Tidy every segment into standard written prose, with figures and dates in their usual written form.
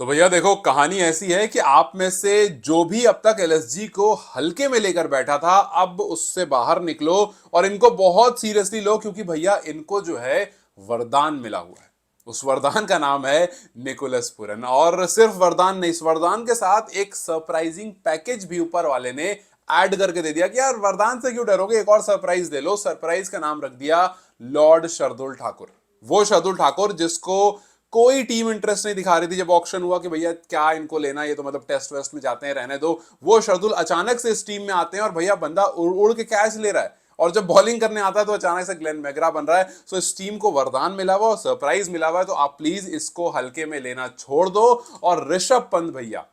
तो भैया देखो, कहानी ऐसी है कि आप में से जो भी अब तक एलएसजी को हल्के में लेकर बैठा था, अब उससे बाहर निकलो और इनको बहुत सीरियसली लो, क्योंकि भैया इनको जो है वरदान मिला हुआ है। उस वरदान का नाम है निकोलस पुरन। और सिर्फ वरदान नहीं, इस वरदान के साथ एक सरप्राइजिंग पैकेज भी ऊपर वाले ने ऐड करके दे दिया कि यार वरदान से क्यों डरोगे, एक और सरप्राइज दे लो। सरप्राइज का नाम रख दिया लॉर्ड शर्दुल ठाकुर। वो शर्दुल ठाकुर जिसको कोई टीम इंटरेस्ट नहीं दिखा रही थी जब ऑक्शन हुआ कि भैया क्या इनको लेना, ये तो मतलब टेस्ट वेस्ट में जाते हैं, रहने दो। वो शर्दुल अचानक से इस टीम में आते हैं और भैया बंदा उड़ उड़ के कैच ले रहा है, और जब बॉलिंग करने आता है तो अचानक से ग्लेन मैग्रा बन रहा है। सो इस टीम को वरदान मिला हुआ, सरप्राइज मिला हुआ है, तो आप प्लीज इसको हल्के में लेना छोड़ दो। और ऋषभ पंत भैया,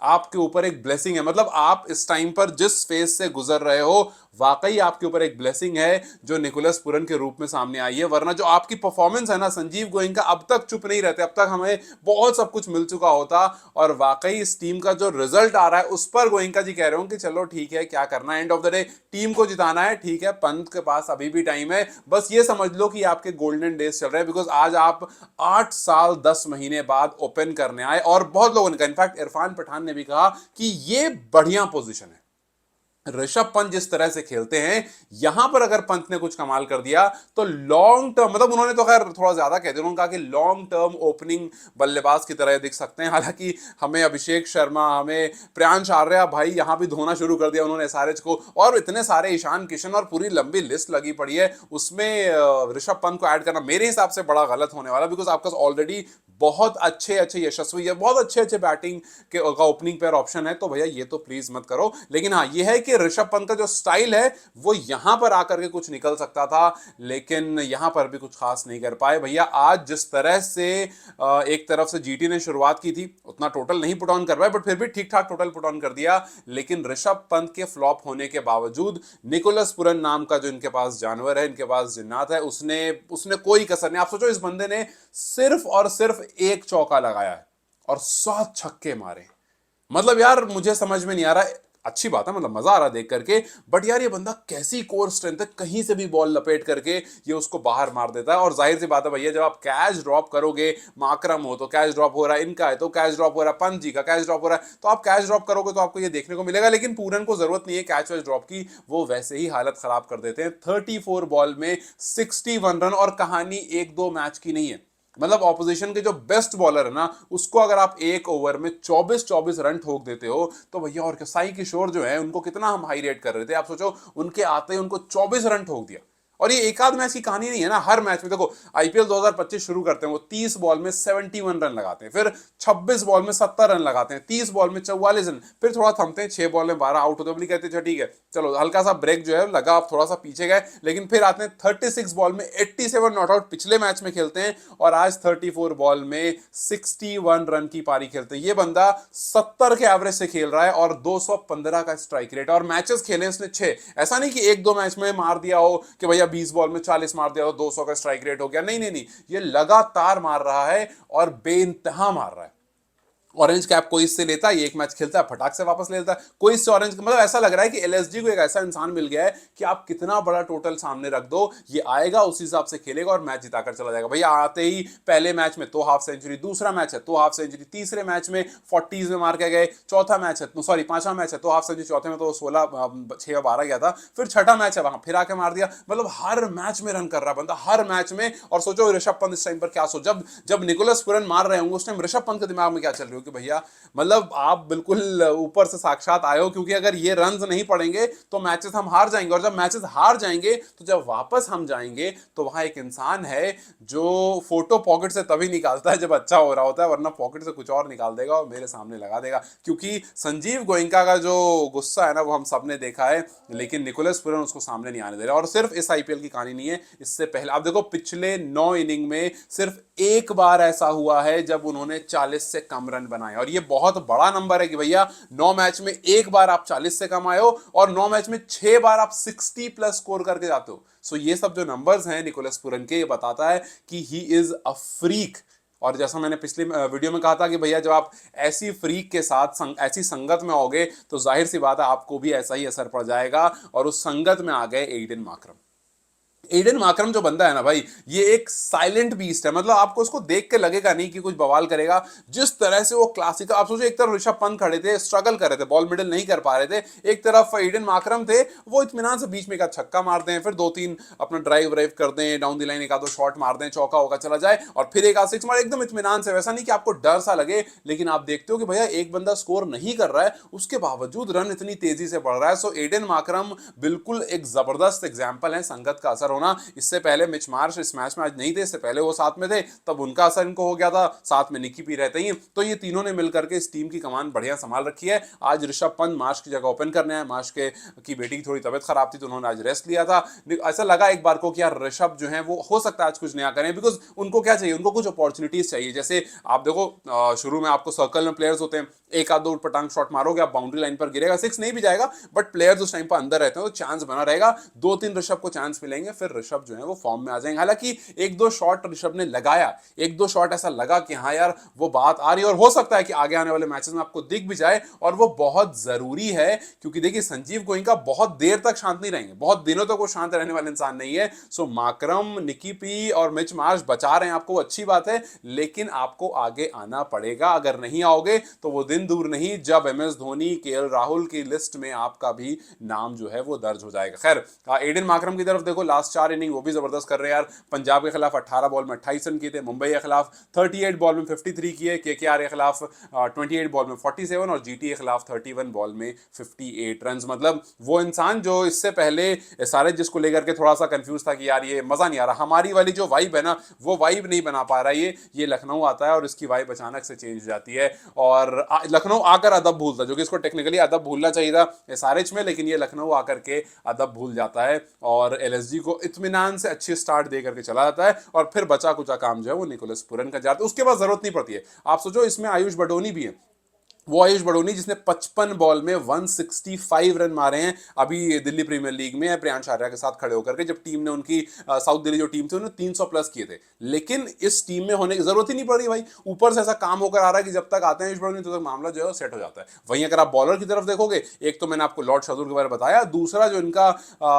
आपके ऊपर एक ब्लेसिंग है। मतलब आप इस टाइम पर जिस फेज से गुजर रहे हो, वाकई आपके ऊपर एक ब्लेसिंग है जो निकोलस पुरन के रूप में सामने आई है। वरना जो आपकी परफॉर्मेंस है ना संजीव गोयनका, अब तक चुप नहीं रहते, अब तक हमें बहुत सब कुछ मिल चुका होता। और वाकई इस टीम का जो रिजल्ट आ रहा है उस पर गोयनका जी कह रहे हो कि चलो ठीक है, क्या करना है, end of the day team को जिताना है। ठीक है, पंत के पास अभी भी टाइम है, बस ये समझ लो कि आपके गोल्डन डेज चल रहे हैं। बिकॉज आज आप 8 साल 10 महीने बाद ओपन करने आए, और बहुत लोगों ने कहा, इनफैक्ट इरफान पठान ने भी कहा कि ये बढ़िया पोजीशन है। ऋषभ पंत जिस तरह से खेलते हैं, यहां पर अगर पंत ने कुछ कमाल कर दिया तो लॉन्ग टर्म, मतलब उन्होंने तो खैर थोड़ा ज्यादा कह दिया, उन्होंने कहा कि लॉन्ग टर्म ओपनिंग बल्लेबाज की तरह दिख सकते हैं। हालांकि हमें अभिषेक शर्मा, हमें प्रियांश आर्या भाई यहां भी धोना शुरू कर दिया उन्होंने एसआरएच को, और इतने सारे ईशान किशन और पूरी लंबी लिस्ट लगी पड़ी है, उसमें ऋषभ पंत को ऐड करना मेरे हिसाब से बड़ा गलत होने वाला। बिकॉज आपका ऑलरेडी बहुत अच्छे अच्छे यशस्वी है, बहुत अच्छे अच्छे बैटिंग के का ओपनिंग पेयर ऑप्शन है, तो भैया ये तो प्लीज मत करो। लेकिन हाँ, ये है कि ऋषभ पंत का जो स्टाइल है वो यहां पर आकर के कुछ निकल सकता था, लेकिन यहां पर भी कुछ खास नहीं कर पाए भैया। आज जिस तरह से एक तरफ से जीटी ने शुरुआत की थी, उतना टोटल नहीं पुट ऑन कर पाए, बट फिर भी ठीक ठाक टोटल पुट ऑन कर दिया। लेकिन ऋषभ पंत के फ्लॉप होने के बावजूद निकोलस पुरन नाम का जो इनके पास जानवर है, इनके पास जिन्नात है, उसने उसने कोई कसर नहीं। आप सोचो, इस बंदे ने सिर्फ और सिर्फ एक चौका लगाया है और 7 छक्के मारे। मतलब यार मुझे समझ में नहीं आ रहा, अच्छी बात है, मतलब मजा आ रहा है देख करके, बट यार ये बंदा कैसी कोर स्ट्रेंथ है, कहीं से भी बॉल लपेट करके ये उसको बाहर मार देता है। और जाहिर सी बात है भैया, जब आप कैच ड्रॉप करोगे, माकरम हो तो कैच ड्रॉप हो रहा है, इनका है तो कैच ड्रॉप हो रहा है, पंत जी का कैच ड्रॉप हो रहा है, तो आप कैच ड्रॉप करोगे तो आपको ये देखने को मिलेगा। लेकिन पूरन को जरूरत नहीं है कैच वैच ड्रॉप की, वो वैसे ही हालत खराब कर देते हैं। 34 बॉल में 61 रन, और कहानी एक दो मैच की नहीं है। मतलब ऑपोजिशन के जो बेस्ट बॉलर है ना, उसको अगर आप एक ओवर में 24-24 रन ठोक देते हो, तो भैया और क्या। साई किशोर जो है, उनको कितना हम हाई रेट कर रहे थे, आप सोचो उनके आते ही उनको 24 रन ठोक दिया। और ये एक आध मैच की कहानी नहीं है ना, हर मैच में देखो, आईपीएल 2025 शुरू करते हैं वो 30 बॉल में 71 रन लगाते हैं, फिर 26 बॉल में 70 रन लगाते हैं, 30 बॉल में 44 रन, फिर थोड़ा थमते हैं, 6 बॉल में 12 आउट होते हैं, कहते हैं ठीक है चलो हल्का सा ब्रेक जो है लगा, आप थोड़ा सा पीछे गए, लेकिन फिर आते हैं 36 बॉल में 87 नॉट आउट, पिछले मैच में खेलते हैं, और आज 34 बॉल में 61 रन की पारी खेलते हैं। ये बंदा 70 के एवरेज से खेल रहा है और 215 का स्ट्राइक रेट, और मैचेस खेले इसने 6। ऐसा नहीं कि एक दो मैच में मार दिया हो कि भैया 20 बॉल में 40 मार दिया हो, 200 का स्ट्राइक रेट हो गया, नहीं नहीं नहीं, ये लगातार मार रहा है और बेइंतहा मार रहा है। ऑरेंज कैप कोई इससे लेता है, एक मैच खेलता है, फटाक से वापस ले लेता है। कोई इससे ऑरेंज, मतलब ऐसा लग रहा है कि एलएसजी को एक ऐसा इंसान मिल गया है कि आप कितना बड़ा टोटल सामने रख दो, ये आएगा उस हिसाब से खेलेगा और मैच जिताकर चला जाएगा। भैया आते ही पहले मैच में तो हाफ सेंचुरी, दूसरा मैच है तो हाफ सेंचुरी, तीसरे मैच में 40s में मार के गए, चौथा मैच है, सॉरी पांचवा मैच है तो हाफ सेंचुरी, चौथे में तो 16 6 12 गया था, फिर छठा मैच है वहां फिर आके मार दिया। मतलब हर मैच में रन कर रहा बंदा, हर मैच में। और सोचो ऋषभ पंत इस टाइम पर क्या सोच, जब जब निकोलस पुरन मार रहे होंगे उस टाइम ऋषभ पंत के दिमाग में क्या चल रही हो कि भैया मतलब आप बिल्कुल ऊपर से साक्षात आए हो, क्योंकि अगर ये रन्स नहीं पड़ेंगे तो मैचेस हम हार जाएंगे, और जब मैचेस हार जाएंगे तो जब वापस हम जाएंगे तो वहां एक इंसान है जो फोटो पॉकेट से तभी निकालता है जब अच्छा हो रहा होता है, वरना पॉकेट से कुछ और निकाल देगा और मेरे सामने लगा देगा। क्योंकि संजीव गोयनका का जो गुस्सा है ना, वो हम सबने देखा है, लेकिन निकोलस पुरन उसको सामने नहीं आने दे रहा। और सिर्फ इस आईपीएल की कहानी नहीं है, इससे पहले आप देखो पिछले 9 इनिंग में सिर्फ एक बार ऐसा हुआ है जब उन्होंने 40 से कम रन बनाए, और ये बहुत बड़ा नंबर है कि भैया 9 मैच में एक बार आप 40 से कम आए हो, और 9 मैच में 6 बार आप 60 प्लस स्कोर करके जाते हो। सो ये सब जो नंबर्स हैं निकोलस पुरन के, ये बताता है कि ही इज अ फ्रीक। और जैसा मैंने पिछली वीडियो में कहा था कि भैया जब आप ऐसी फ्रीक के साथ ऐसी संगत में आओगे तो जाहिर सी बात है आपको भी ऐसा ही असर पड़ जाएगा, और उस संगत में आ गए एडन मार्करम। एडन मार्करम जो बंदा है ना भाई, ये एक साइलेंट बीस्ट है। मतलब आपको उसको देख के लगेगा नहीं कि कुछ बवाल करेगा। जिस तरह से वो क्लासिकल, आप सोचो, एक तरफ ऋषभ पंत खड़े थे, स्ट्रगल कर रहे थे, बॉल मिडिल नहीं कर पा रहे थे, एक तरफ एडन मार्करम थे, वो इत्मीनान से बीच में एक छक्का मार दें, फिर दो तीन अपना ड्राइव व्राइव कर दें, डाउन द लाइन एक आधो शॉट मार दें, चौका होगा चला जाए, और फिर एक आध सिक्स मार, एकदम इत्मीनान से। वैसा नहीं कि आपको डर सा लगे, लेकिन आप देखते हो कि भैया एक बंदा स्कोर नहीं कर रहा है, उसके बावजूद रन इतनी तेजी से बढ़ रहा है। सो एडन मार्करम बिल्कुल एक जबरदस्त एग्जाम्पल है संगत का असर होना। इससे पहले मिच मार्श इस मैच में आज नहीं थे, इससे पहले वो साथ में थे, तब उनका असर इनको हो गया था, साथ में निकी पी रहते ही। तो ये तीनों ने मिलकर के इस टीम की कमान बढ़िया संभाल रखी है। आज ऋषभ पंत मार्श की जगह ओपन करने आए, मार्श के की बेटी की थोड़ी तबियत खराब थी तो उन्होंने आज रेस्ट लिया था। ऐसा लगा एक बार को कि यार ऋषभ जो है वो हो सकता है आज कुछ नया करें, बिकॉज उनको क्या चाहिए, उनको कुछ अपॉर्चुनिटीज चाहिए। जैसे आप देखो शुरू में आपको सर्कल में प्लेयर्स होते हैं, एक आध दो पटांग शॉट मारोगे, आप बाउंड्री लाइन पर गिरेगा, सिक्स नहीं भी जाएगा, बट प्लेयर्स उस टाइम पर अंदर रहते हैं तो चांस बना रहेगा। दो तीन ऋषभ को चांस मिलेंगे, फिर ऋषभ जो है वो फॉर्म में आ जाएंगे। हालांकि एक दो शॉट ऋषभ ने लगाया, एक दो शॉट ऐसा लगा कि हाँ यार वो बात आ रही है, और हो सकता है कि आगे आने वाले मैचेस में आपको दिख भी जाए, और वो बहुत जरूरी है। क्योंकि देखिए संजीव गोयनका बहुत देर तक शांत नहीं रहेंगे, बहुत दिनों तक वो शांत रहने वाले इंसान नहीं है। सो मार्करम, निकी पी और मिच मार्श बचा रहे हैं आपको, अच्छी बात है, लेकिन आपको आगे आना पड़ेगा। अगर नहीं आओगे तो वो दिन दूर नहीं जब एमएस धोनी, केएल राहुल की लिस्ट में आपका भी नाम जो है वो दर्ज हो जाएगा। खैर एडन मार्करम की तरफ देखो, लास्ट 4 इनिंग वो भी जबरदस्त कर रहे हैं यार। पंजाब के खिलाफ 18 बॉल में 28 रन किए थे, मुंबई के खिलाफ 38 बॉल में 53 किए, केकेआर के खिलाफ 28 बॉल में 47 और जीटी के खिलाफ 31 बॉल में 58 रन। मतलब वो इंसान जो इससे पहले सारे जिसको लेकर के थोड़ा सा कंफ्यूज था कि यार ये मजा नहीं आ रहा, हमारी वाली जो वाइब है ना वो वाइब नहीं बना पा रहा, ये लखनऊ आता है और इसकी वाइब अचानक से चेंज हो जाती है, और लखनऊ आकर अदब भूलता, जो कि इसको टेक्निकली अदब भूलना चाहिए था एसआरएच में, लेकिन ये लखनऊ आकर के अदब भूल जाता है और एलएसजी को इत्मीनान से अच्छी स्टार्ट दे करके चला जाता है, और फिर बचा कुचा काम जो है वो निकोलस पुरन का जाता है। उसके बाद जरूरत नहीं पड़ती है। आप सोचो इसमें आयुष बडोनी भी है, वो आयुष बडोनी जिसने 55 बॉल में 165 रन मारे हैं, अभी दिल्ली प्रीमियर लीग में प्रियांश आर्या के साथ खड़े होकर के, जब टीम ने उनकी साउथ दिल्ली जो टीम थी उन्होंने 300 प्लस किए थे। लेकिन इस टीम में होने की जरूरत ही नहीं पड़ रही भाई, ऊपर से ऐसा काम होकर आ रहा है कि जब तक आते हैं आयुष बडोनी तो तक मामला जो है सेट हो जाता है। वहीं अगर आप बॉलर की तरफ देखोगे, एक तो मैंने आपको लॉर्ड शार्दुल के बारे में बताया, दूसरा जो इनका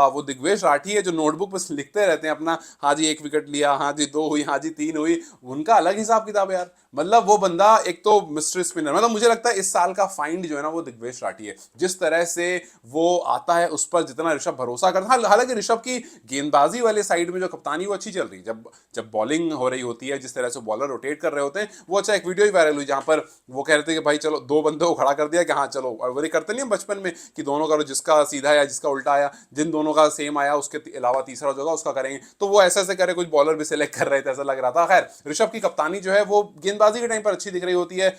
वो दिग्वेश राठी है जो नोटबुक पर लिखते रहते हैं अपना, हाँ जी 1 विकेट लिया, हाँ जी 2 हुई, हाँ जी 3 हुई, उनका अलग हिसाब किताब है यार। मतलब वो बंदा एक तो मिस्ट्री स्पिनर, मतलब मुझे लगता है इस साल का फाइंड जो है ना वो दिग्वेश राठी है। जिस तरह से वो आता है उस पर जितना ऋषभ भरोसा करता है, हालांकि ऋषभ की गेंदबाजी वाले साइड में जो कप्तानी वो अच्छी चल रही है, जब जब बॉलिंग हो रही होती है, जिस तरह से बॉलर रोटेट कर रहे होते हैं, वो अच्छा। एक वीडियो ही वायरल हुई जहां पर वो कह रहे थे कि भाई चलो, दो बंदों को खड़ा कर दिया कि हाँ चलो, और वो करते नहीं बचपन में कि दोनों का जिसका सीधा आया जिसका उल्टा आया, जिन दोनों का सेम आया उसके अलावा तीसरा जो होगा उसका करेंगे, तो वो ऐसे ऐसे करे, कुछ बॉलर भी सिलेक्ट कर रहे थे, ऐसा लग रहा था। खैर ऋषभ की कप्तानी जो है वो गेंदबाजी के टाइम पर अच्छी दिख रही होती है,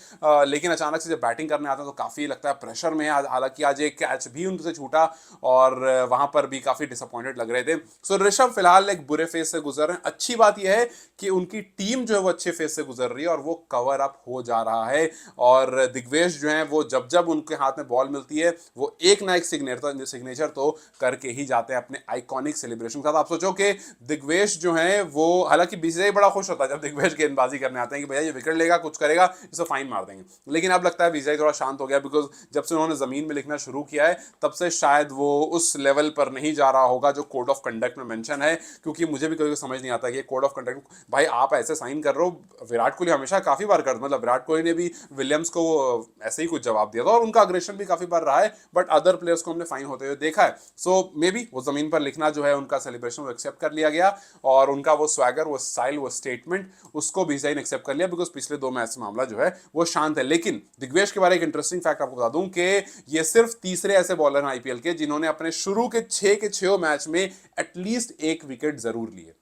लेकिन अचानक से जब बैटिंग करने आते हैं तो काफी लगता है प्रेशर में है। हालांकि आज एक कैच भी उनसे छूटा और वहां पर भी काफी डिसअपॉइंटेड लग रहे थे। सो ऋषभ फिलहाल एक बुरे फेज से गुजर रहे हैं। अच्छी बात यह है कि उनकी टीम जो है वो अच्छे फेज से गुजर रही है और वो कवर अप हो जा रहा है, और दिग्वेश जो है वो जब जब उनके हाथ में बॉल मिलती है वो एक ना एक सिग्नेचर तो करके ही जाते हैं अपने आइकॉनिक सेलिब्रेशन के साथ। आप सोचो कि दिग्वेश जो है वो, हालांकि बीसीसीआई बड़ा खुश होता है जब दिग्वेश गेंदबाजी करने आते हैं कि भैया ये विकेट लेगा, कुछ करेगा, इसे फाइन मार देंगे, लेकिन अब लगता है बीसीसीआई थोड़ा शांत हो गया, बिकॉज जब से उन्होंने जमीन में लिखना शुरू किया है तब से शायद वो उस लेवल पर नहीं जा रहा होगा जो कोड ऑफ कंडक्ट में मेंशन है। क्योंकि मुझे भी कभी समझ नहीं आता कि कोड ऑफ कंडक्ट, भाई आप ऐसे साइन कर रहे हो, विराट कोहली हमेशा काफी बार कर, मतलब विराट कोहली ने भी विलियम्स को ऐसे ही कुछ जवाब दिया था और उनका अग्रेशन भी काफी बार रहा है, बट अदर प्लेयर्स को हमने फाइन होते हुए देखा है। सो मे बी वो जमीन पर लिखना जो है उनका सेलिब्रेशन वो एक्सेप्ट कर लिया गया, और उनका वो स्वैगर, वो स्टाइल, वो स्टेटमेंट, उसको बीसीसीआई ने एक्सेप्ट कर लिया, बिकॉज पिछले 2 मैच से मामला जो है वो शांत है। लेकिन दिग्वेश के बारे में एक इंटरेस्टिंग फैक्ट आपको बता दूं कि ये सिर्फ तीसरे ऐसे बॉलर हैं आईपीएल के जिन्होंने अपने शुरू के 6 मैच में एटलीस्ट 1 विकेट जरूर लिए।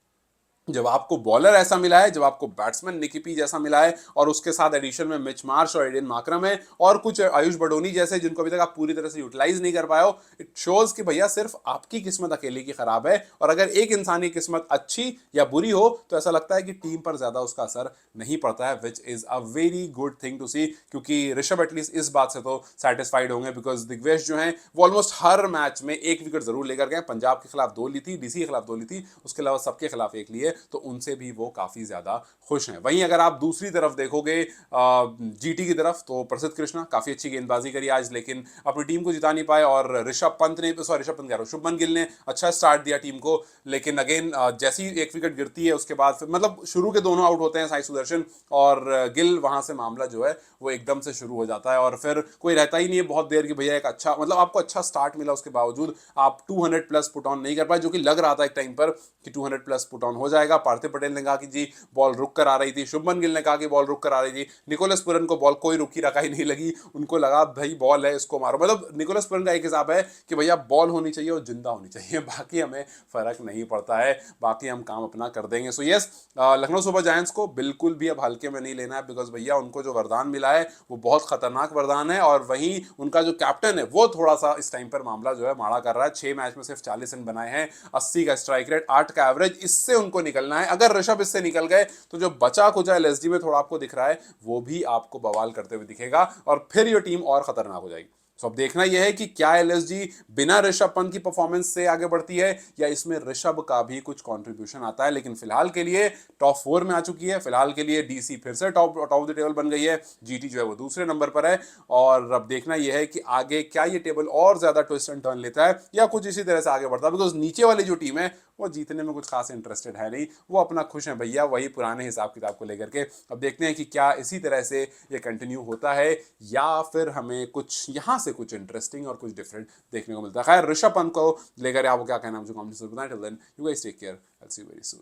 जब आपको बॉलर ऐसा मिला है, जब आपको बैट्समैन निकी पी जैसा मिला है, और उसके साथ एडिशन में मिच मार्श और एडन मार्करम है और कुछ आयुष बडोनी जैसे जिनको अभी तक आप पूरी तरह से यूटिलाइज नहीं कर पाए हो, इट शोज कि भैया सिर्फ आपकी किस्मत अकेले की खराब है, और अगर एक इंसानी किस्मत अच्छी या बुरी हो तो ऐसा लगता है कि टीम पर ज्यादा उसका असर नहीं पड़ता है, which is a very good thing to see. क्योंकि ऋषभ एटलीस्ट इस बात से तो सेटिस्फाइड होंगे, बिकॉज दिग्वेश जो है वो ऑलमोस्ट हर मैच में 1 विकेट जरूर लेकर गए। पंजाब के खिलाफ 2 ली थी, डीसी के खिलाफ 2 ली थी, उसके अलावा सबके खिलाफ 1 लिए, तो उनसे भी वो काफी ज्यादा खुश हैं। वहीं अगर आप दूसरी तरफ देखोगे जीटी की तरफ, तो प्रसिद्ध कृष्णा काफी अच्छी गेंदबाजी करी आज, लेकिन अपनी टीम को जिता नहीं पाए। और ऋषभ पंत कह रहा हूं, शुभमन गिल ने अच्छा स्टार्ट दिया टीम को, लेकिन अगेन जैसी एक विकेट गिरती है उसके बाद फिर मतलब शुरू के दोनों आउट होते हैं, साई सुदर्शन और गिल, वहां से मामला जो है वो एकदम से शुरू हो जाता है और फिर कोई रहता ही नहीं है बहुत देर कि भैया एक अच्छा मतलब आपको अच्छा स्टार्ट मिला, उसके बावजूद आप 200 प्लस पुट ऑन नहीं कर पाए, जो कि लग रहा था एक टाइम पर कि 200 प्लस पुट ऑन हो जाएगा। पार्थिव पटेल ने कहा कि जी बॉल रुक कर आ रही थी, शुभमन गिल ने कहा कि बॉल रुक कर आ रही थी, निकोलस पुरन को बॉल कोई रुकी रखाई नहीं लगी, उनको लगा भाई बॉल है इसको मारो। मतलब निकोलस पुरन का एक हिसाब है कि भैया बॉल होनी चाहिए और जिंदा होनी चाहिए, बाकी हमें फर्क नहीं पड़ता है, बाकी हम काम अपना कर देंगे। So yes, Lucknow super giants को बिल्कुल भी अब हल्के में नहीं लेना है, बिकॉज भैया उनको जो वरदान मिला है वो बहुत खतरनाक वरदान है। और वहीं उनका जो कैप्टन है वो थोड़ा सा इस टाइम पर मामला जो है माड़ा कर रहा है। 6 मैच में सिर्फ 40 रन बनाए हैं, 80 का स्ट्राइक रेट, 8 का एवरेज, इससे उनको निकलना है। अगर ऋषभ इससे निकल गए तो जो बचा कुचा एलएसजी में थोड़ा आपको दिख रहा है वो भी आपको बवाल करते हुए दिखेगा और फिर ये टीम और खतरनाक हो जाएगी। अब देखना यह है कि क्या एलएसजी बिना ऋषभ पंत की परफॉर्मेंस से आगे बढ़ती है या इसमें ऋषभ का भी कुछ कंट्रीब्यूशन आता है। लेकिन फिलहाल के लिए टॉप 4 में आ चुकी है, फिलहाल के लिए डीसी फिर से टॉप ऑफ द टेबल बन गई है, जीटी जो है वो दूसरे नंबर पर है। और अब देखना यह है कि आगे क्या ये टेबल और ज्यादा ट्विस्ट एंड टर्न लेता है या कुछ इसी तरह से आगे बढ़ता है, बिकॉज नीचे वाली जो टीम है वो जीतने में कुछ खास इंटरेस्टेड है नहीं, वो अपना खुश है भैया वही पुराने हिसाब किताब को लेकर के। अब देखते हैं कि क्या इसी तरह से ये कंटिन्यू होता है या फिर हमें कुछ यहाँ से कुछ इंटरेस्टिंग और कुछ डिफरेंट देखने को मिलता है। खैर ऋषभ पंत को लेकर आपको क्या कहना है मुझे कमेंट्स में बताएं। Till then you guys take care, I will see you very soon.